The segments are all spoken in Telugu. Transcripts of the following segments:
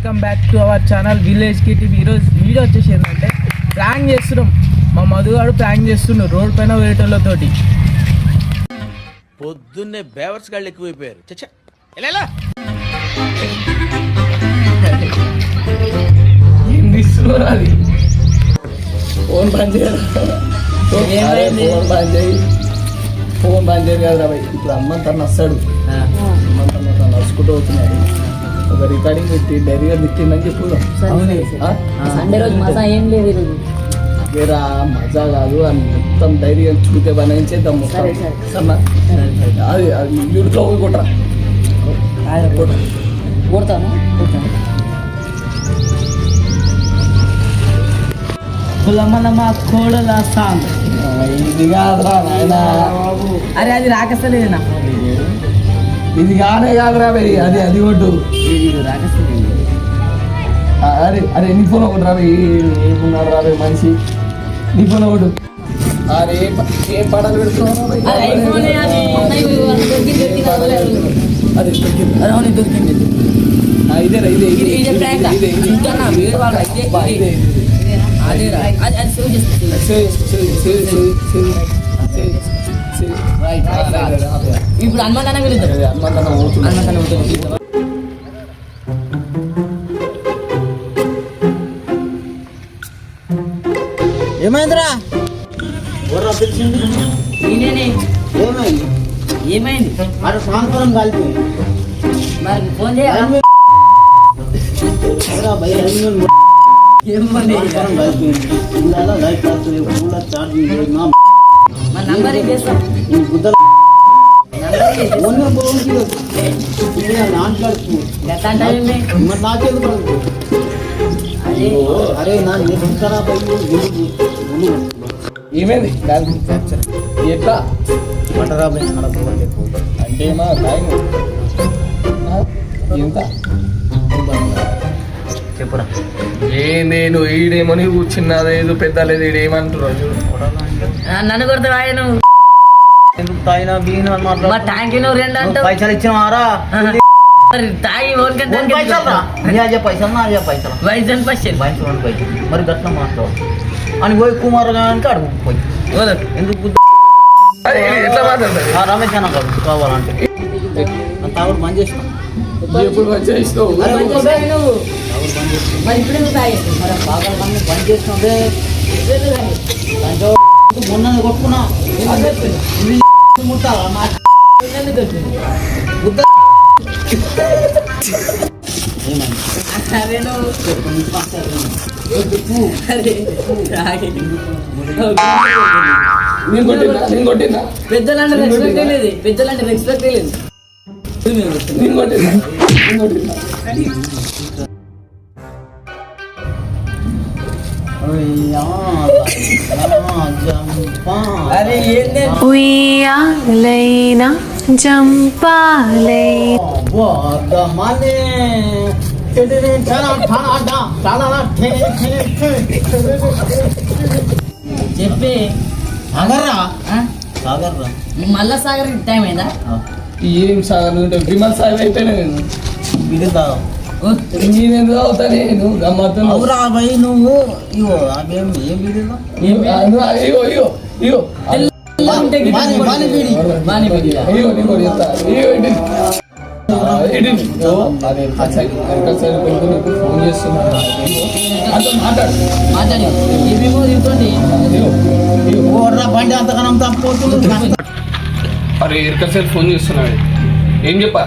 Welcome back to our channel village కిటివి. ఈరోజు వీడియో వచ్చేసి ఏంటంటే ప్రాంక్ చేస్తున్నాం. మా మధుగాడు ప్రాంక్ చేస్తున్నాడు రోడ్ పైన వేటోళ్ళతోటి. పొద్దున్నే బేవర్స్ గాళ్ళు ఎక్కువైపోయారు. చచ్చా అది ఫోన్ బంద్ చేయాలి, ఫోన్ బంద్ చేయరు కదా రాబాయి. ఇప్పుడు అమ్మంతా నస్తాడు, అమ్మంతా నడుచుకుంటూ అవుతున్నాడు. ఒక రికార్డింగ్ పెట్టి డైరీగా తిట్టిందని చెప్పుదాం. సండే రోజు మజా ఏం లేదు, వేరా మజా కాదు అని మొత్తం డైరీగా చూపే పని చేద్దాం. సన్నా అది అది యూట్యూబ్లో పోయి కొట్టరా, కొడతాను. కులమలమా కోడల సాంగ్ ఇది కాదురా నాయన. అరే అది రాకస్తలేదన్నా, ఇది కానే కాదురా భయ్, అది అది కొట్టు. అరే అరే నీ ఫోన్ ఒకటి రా భయ్, ఏమున్నాడు రా భయ్ మనిషి, నీ ఫోన్ ఒకటి. అరే ఏం పాటలు పెడుతున్నావు దొరికింది. ఇదేరా ఇదే ఇప్పుడు హనుమంతన్న వెళ్తాం. ఏమైందిరా? ఏమైంది అటు సాయంత్రం కలిపి మరి ఫోన్ చేయాలి. నంబర్ చేస్తాం అరే నా ఏమైంది ఎట్లా మంటరా అంటే మా టైం ఎంత చెప్పురా. ఏ నేను ఈడేమని కూర్చున్నదేదో పెద్ద లేదు, ఈడేమంటారు నన్ను కొడతావు ఆయన. ఎందుకు తాగినా బీనా మా ట్యాంక్ నువ్వు రెండు అంటే పైసలు ఇచ్చినవారా? తాగి పైసలు మరి గట్ల మాట్లాడు అని పోయి కుమార్ గారికి అడుగు పోయి ఎందుకు ఎట్లా మాట్లాడతారు రమేష్ అన్న కావాలంటే తాగుడు బంద్ చేసిన. ఎప్పుడు మంచిగా ఇస్తావు బంద్ చేసినదే మొన్న కొట్టుకున్నా ముట్టాలా పెద్దలంటే రెస్పెక్ట్ లేదు, పెద్దలంటే రెస్పెక్ట్ లేదు. ఉయ్యాలైనా జంపాలై చెప్పి మళ్ళా సాగర్ టైం అయిందా? ఏం సాగర్ విమల్ సాగర్ అయిపోయినా నేను నేనెందుకు అవుతా, నేను గమ్మత్తు నువ్వు ఇగో అవేం ఏం బిడ్డలు ఇగో ఇగో ఇగో ఫోన్ చేస్తున్నా మాట్లాడి ఏమేమో తింటుంది. బండి అంతకనం తప్పపోతుంది. అరే ఎరకసేలు ఫోన్ చేస్తున్నాడు, ఏం చెప్పా?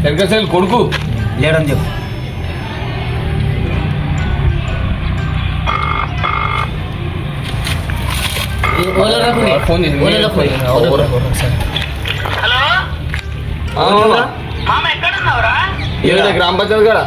ఎరకసేలు కొడుకు లేడని చెప్పు. ఫోన్ ఏమైనా గ్రామ పంచాయతీ కూడా